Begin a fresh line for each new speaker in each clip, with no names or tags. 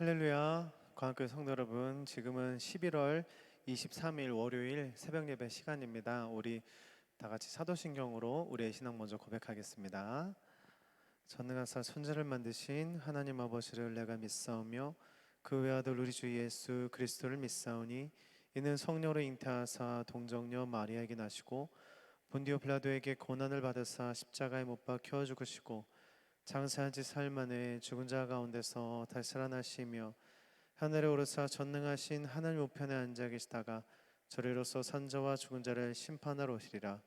할렐루야, 광교회 성도 여러분, 지금은 11월 23일 월요일 새벽 예배 시간입니다. 우리 다 같이 사도신경으로 우리의 신앙 먼저 고백하겠습니다. 전능하사 천지를 만드신 하나님 아버지를 내가 믿사오며 그 외아들 우리 주 예수 그리스도를 믿사오니 이는 성령으로 잉태하사 동정녀 마리아에게 나시고 본디오 빌라도에게 고난을 받으사 십자가에 못 박혀 죽으시고 장사한 지 사흘 만에 죽은 자 가운데서 다시 살아나시며 하늘에 오르사 전능하신 하나님 우편에 앉아 계시다가 저리로서 산자와 죽은 자를 심판하러 오시리라.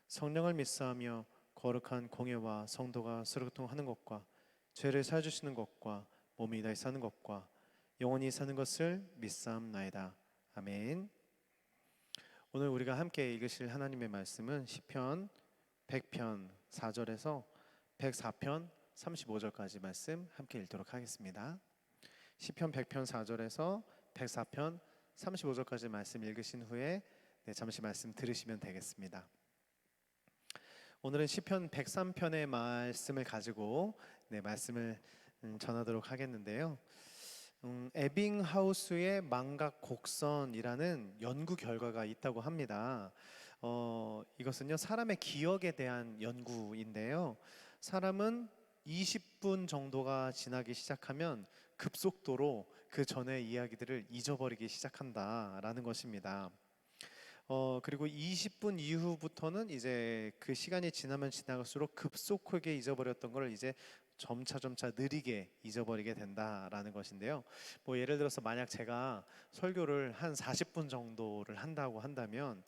성령을 믿사하며 거룩한 공예와 성도가 수르통하는 것과 죄를 사주시는 것과 몸이 다시 사는 것과 영원히 사는 것을 믿사옵나이다. 아멘. 오늘 우리가 함께 읽으실 하나님의 말씀은 시편 100편 4절에서 104편 35절까지 말씀 함께 읽도록 하겠습니다. 시편 100편 4절에서 104편 35절까지 말씀 읽으신 후에 잠시 말씀 들으시면 되겠습니다. 오늘은 시편 103편의 말씀을 가지고 말씀을 전하도록 하겠는데요. 에빙하우스의 망각 곡선이라는 연구 결과가 있다고 합니다. 이것은요, 사람의 기억에 대한 연구인데요. 사람은 20분 정도가 지나기 시작하면 급속도로 그 전의 이야기들을 잊어버리기 시작한다라는 것입니다. 그리고 20분 이후부터는 이제 그 시간이 지나면 지나갈수록 급속하게 잊어버렸던 걸 이제 점차 느리게 잊어버리게 된다라는 것인데요. 뭐 예를 들어서 만약 제가 설교를 한 40분 정도를 한다고 한다면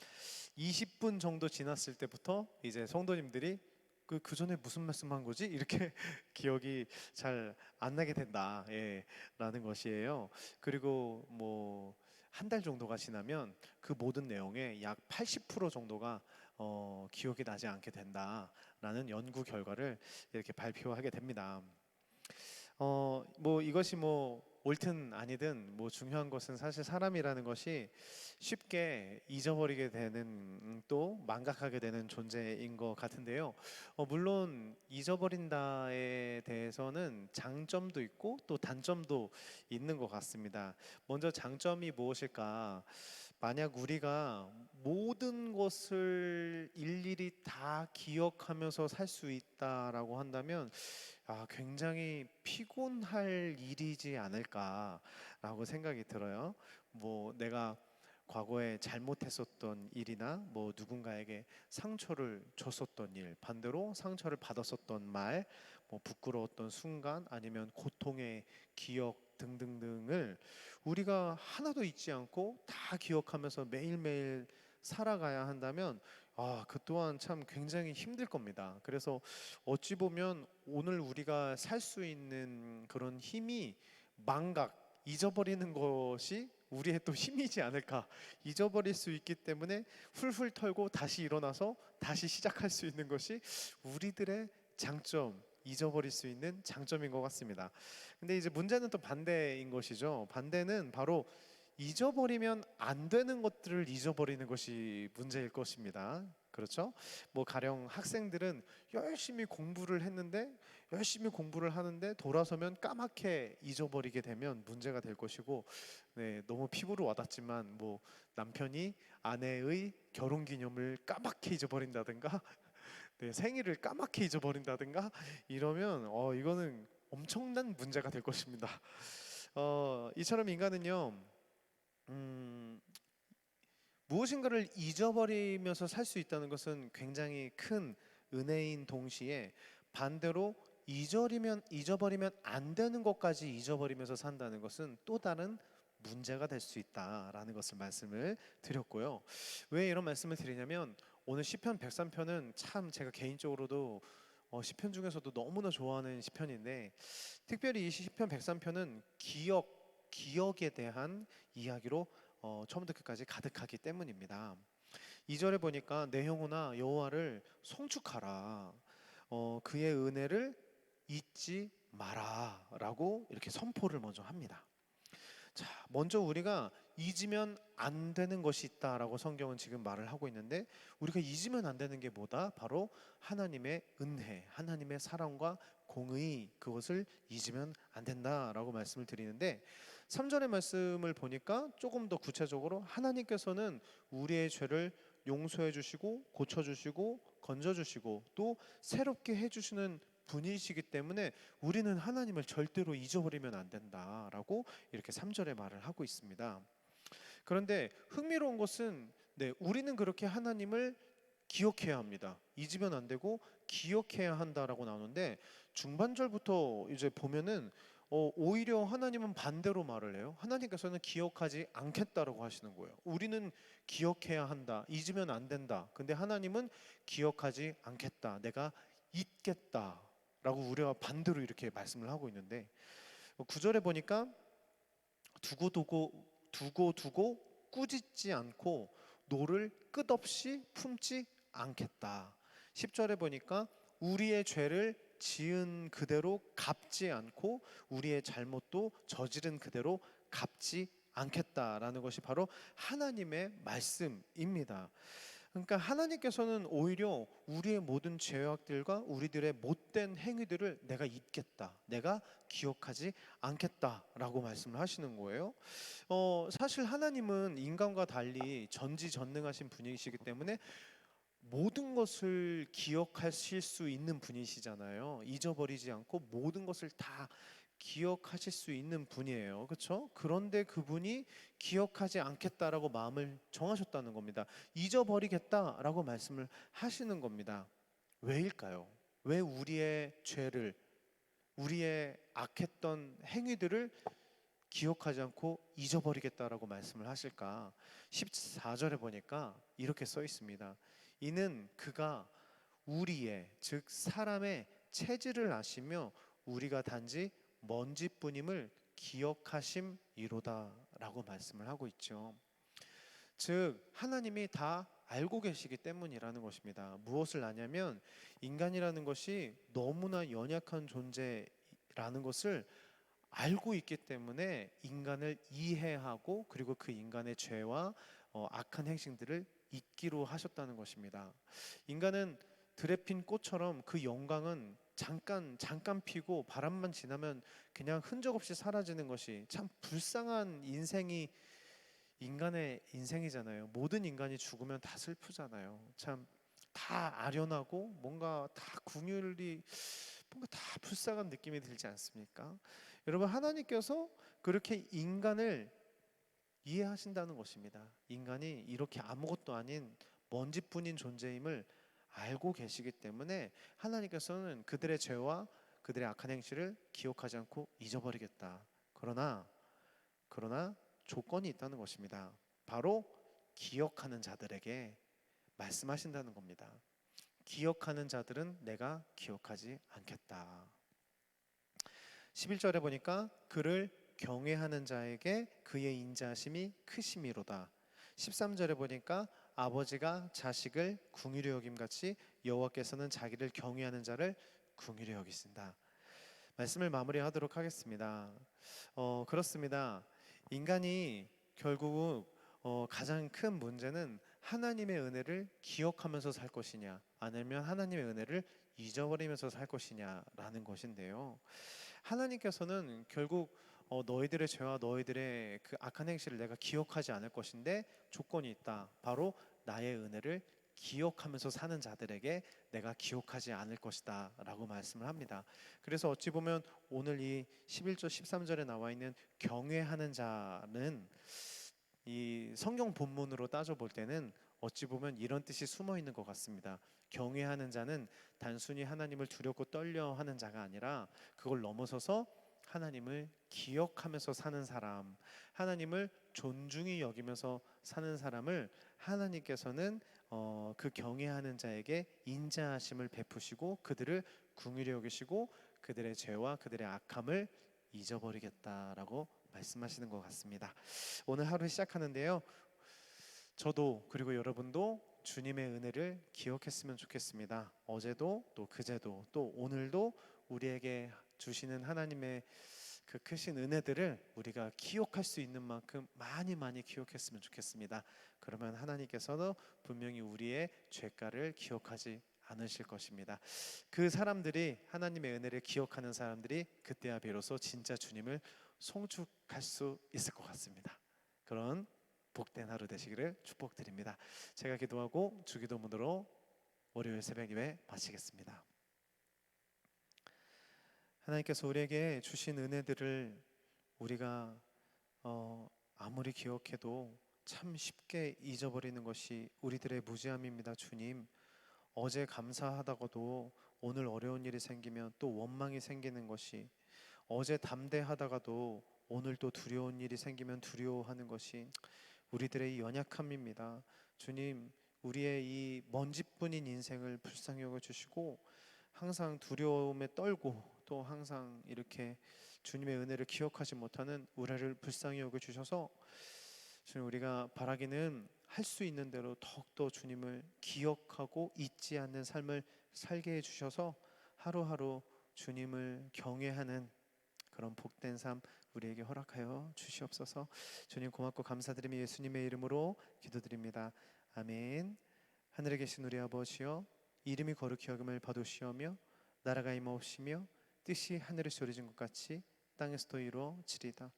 20분 정도 지났을 때부터 이제 성도님들이 그 전에 무슨 말씀한 거지? 이렇게 기억이 잘 안 나게 된다, 라는 것이에요. 그리고 뭐 한 달 정도가 지나면 그 모든 내용의 약 80% 정도가 기억이 나지 않게 된다라는 연구 결과를 이렇게 발표하게 됩니다. 뭐 이것이 뭐 옳든 아니든 뭐 중요한 것은 사실 사람이라는 것이 쉽게 잊어버리게 되는, 또 망각하게 되는 존재인 것 같은데요. 물론 잊어버린다에 대해서는 장점도 있고 또 단점도 있는 것 같습니다. 먼저 장점이 무엇일까? 만약 우리가 모든 것을 일일이 다 기억하면서 살 수 있다라고 한다면 굉장히 피곤할 일이지 않을까라고 생각이 들어요. 뭐 내가 과거에 잘못했었던 일이나 뭐 누군가에게 상처를 줬었던 일, 반대로 상처를 받았었던 말, 뭐 부끄러웠던 순간, 아니면 고통의 기억 등등등을 우리가 하나도 잊지 않고 다 기억하면서 매일매일 살아가야 한다면 그 또한 참 굉장히 힘들 겁니다. 그래서 어찌 보면 오늘 우리가 살 수 있는 그런 힘이 망각, 잊어버리는 것이 우리의 또 힘이지 않을까. 잊어버릴 수 있기 때문에 훌훌 털고 다시 일어나서 다시 시작할 수 있는 것이 우리들의 장점, 잊어버릴 수 있는 장점인 것 같습니다. 근데 이제 문제는 또 반대인 것이죠. 반대는 바로 잊어버리면 안 되는 것들을 잊어버리는 것이 문제일 것입니다. 그렇죠? 뭐 가령 학생들은 열심히 공부를 했는데, 열심히 공부를 하는데 돌아서면 까맣게 잊어버리게 되면 문제가 될 것이고, 너무 피부로 와닿지만 뭐 남편이 아내의 결혼기념을 까맣게 잊어버린다든가 생일을 까맣게 잊어버린다든가 이러면 이거는 엄청난 문제가 될 것입니다. 이처럼 인간은요, 무엇인가를 잊어버리면서 살 수 있다는 것은 굉장히 큰 은혜인 동시에, 반대로 잊어버리면 안 되는 것까지 잊어버리면서 산다는 것은 또 다른 문제가 될 수 있다라는 것을 말씀을 드렸고요. 왜 이런 말씀을 드리냐면, 오늘 시편 103편은 참 제가 개인적으로도 시편 중에서도 너무나 좋아하는 시편인데, 특별히 이 시편 103편은 기억에 대한 이야기로 처음부터 끝까지 가득하기 때문입니다. 2절에 보니까 내 영혼아 여호와를 송축하라, 그의 은혜를 잊지 마라 라고 이렇게 선포를 먼저 합니다. 자, 먼저 우리가 잊으면 안 되는 것이 있다라고 성경은 지금 말을 하고 있는데, 우리가 잊으면 안 되는 게 뭐다? 바로 하나님의 은혜, 하나님의 사랑과 공의, 그것을 잊으면 안 된다라고 말씀을 드리는데, 3절의 말씀을 보니까 조금 더 구체적으로 하나님께서는 우리의 죄를 용서해 주시고 고쳐 주시고 건져 주시고 또 새롭게 해 주시는 분이시기 때문에 우리는 하나님을 절대로 잊어버리면 안 된다라고 이렇게 3절에 말을 하고 있습니다. 그런데 흥미로운 것은, 네, 우리는 그렇게 하나님을 기억해야 합니다. 잊으면 안 되고 기억해야 한다라고 나오는데, 중반절부터 이제 보면은 오히려 하나님은 반대로 말을 해요. 하나님께서는 기억하지 않겠다라고 하시는 거예요. 우리는 기억해야 한다, 잊으면 안 된다. 근데 하나님은 기억하지 않겠다, 내가 잊겠다라고 우리가 반대로 이렇게 말씀을 하고 있는데, 9절에 보니까 두고 꾸짖지 않고 노를 끝없이 품지 않겠다. 10절에 보니까 우리의 죄를 지은 그대로 갚지 않고 우리의 잘못도 저지른 그대로 갚지 않겠다라는 것이 바로 하나님의 말씀입니다. 그러니까 하나님께서는 오히려 우리의 모든 죄악들과 우리들의 못된 행위들을 내가 잊겠다, 내가 기억하지 않겠다라고 말씀을 하시는 거예요. 사실 하나님은 인간과 달리 전지전능하신 분이시기 때문에 모든 것을 기억하실 수 있는 분이시잖아요. 잊어버리지 않고 모든 것을 다 기억하실 수 있는 분이에요. 그렇죠? 그런데 그분이 기억하지 않겠다라고 마음을 정하셨다는 겁니다. 잊어버리겠다라고 말씀을 하시는 겁니다. 왜일까요? 왜 우리의 죄를, 우리의 악했던 행위들을 기억하지 않고 잊어버리겠다라고 말씀을 하실까? 14절에 보니까 이렇게 써 있습니다. 이는 그가 우리의, 즉 사람의 체질을 아시며 우리가 단지 먼지뿐임을 기억하심이로다라고 말씀을 하고 있죠. 즉 하나님이 다 알고 계시기 때문이라는 것입니다. 무엇을 아냐면 인간이라는 것이 너무나 연약한 존재라는 것을 알고 있기 때문에 인간을 이해하고 그리고 그 인간의 죄와 악한 행실들을 잊기로 하셨다는 것입니다. 인간은 들에 핀 꽃처럼 그 영광은 잠깐 피고 바람만 지나면 그냥 흔적 없이 사라지는 것이 참 불쌍한 인생이 인간의 인생이잖아요. 모든 인간이 죽으면 다 슬프잖아요. 참 다 아련하고 뭔가 다 궁율이, 뭔가 다 불쌍한 느낌이 들지 않습니까? 여러분, 하나님께서 그렇게 인간을 이해하신다는 것입니다. 인간이 이렇게 아무것도 아닌 먼지뿐인 존재임을 알고 계시기 때문에 하나님께서는 그들의 죄와 그들의 악한 행실을 기억하지 않고 잊어버리겠다. 그러나 조건이 있다는 것입니다. 바로 기억하는 자들에게 말씀하신다는 겁니다. 기억하는 자들은 내가 기억하지 않겠다. 11절에 보니까 그를 경외하는 자에게 그의 인자하심이 크심이로다. 13절에 보니까 아버지가 자식을 긍휼히 여김같이 여호와께서는 자기를 경외하는 자를 긍휼히 여기신다. 말씀을 마무리하도록 하겠습니다. 그렇습니다. 인간이 결국 가장 큰 문제는 하나님의 은혜를 기억하면서 살 것이냐, 아니면 하나님의 은혜를 잊어버리면서 살 것이냐라는 것인데요. 하나님께서는 결국 너희들의 죄와 너희들의 그 악한 행실을 내가 기억하지 않을 것인데 조건이 있다. 바로 나의 은혜를 기억하면서 사는 자들에게 내가 기억하지 않을 것이다 라고 말씀을 합니다. 그래서 어찌 보면 오늘 이 11절 13절에 나와 있는 경외하는 자는 이 성경 본문으로 따져볼 때는 어찌 보면 이런 뜻이 숨어 있는 것 같습니다. 경외하는 자는 단순히 하나님을 두렵고 떨려 하는 자가 아니라 그걸 넘어서서 하나님을 기억하면서 사는 사람, 하나님을 존중히 여기면서 사는 사람을 하나님께서는 그 경외하는 자에게 인자하심을 베푸시고 그들을 긍휼히 여기시고 그들의 죄와 그들의 악함을 잊어버리겠다라고 말씀하시는 것 같습니다. 오늘 하루 시작하는데요. 저도 그리고 여러분도 주님의 은혜를 기억했으면 좋겠습니다. 어제도 또 그제도 또 오늘도 우리에게 주시는 하나님의 그 크신 은혜들을 우리가 기억할 수 있는 만큼 많이 많이 기억했으면 좋겠습니다. 그러면 하나님께서도 분명히 우리의 죄가를 기억하지 않으실 것입니다. 그 사람들이 하나님의 은혜를 기억하는 사람들이 그때야 비로소 진짜 주님을 송축할 수 있을 것 같습니다. 그런 복된 하루 되시기를 축복드립니다. 제가 기도하고 주기도문으로 월요일 새벽 예배 마치겠습니다. 하나님께서 우리에게 주신 은혜들을 우리가 아무리 기억해도 참 쉽게 잊어버리는 것이 우리들의 무지함입니다. 주님, 어제 감사하다가도 오늘 어려운 일이 생기면 또 원망이 생기는 것이, 어제 담대하다가도 오늘 또 두려운 일이 생기면 두려워하는 것이 우리들의 이 연약함입니다. 주님, 우리의 이 먼지뿐인 인생을 불쌍히 여겨주시고 항상 두려움에 떨고 또 항상 이렇게 주님의 은혜를 기억하지 못하는 우리를 불쌍히 여겨주셔서 주님, 우리가 바라기는 할 수 있는 대로 더욱더 주님을 기억하고 잊지 않는 삶을 살게 해주셔서 하루하루 주님을 경외하는 그런 복된 삶 우리에게 허락하여 주시옵소서. 주님 고맙고 감사드리며 예수님의 이름으로 기도드립니다. 아멘. 하늘에 계신 우리 아버지여, 이름이 거룩히 여김을 받으시오며 나라가 임하옵시며 뜻이 하늘에서 이루어진 것 같이 땅에서도 이루어지리다.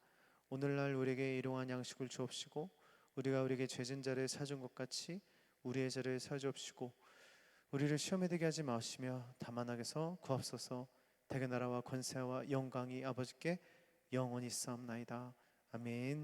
오늘날 우리에게 일용할 양식을 주옵시고 우리가 우리에게 죄진 자를 사준 것 같이 우리의 죄를 사주옵시고 우리를 시험에 들게 하지 마시며 다만 악에서 구하옵소서. 대개 나라와 권세와 영광이 아버지께 영원히 있사옵나이다. 아멘.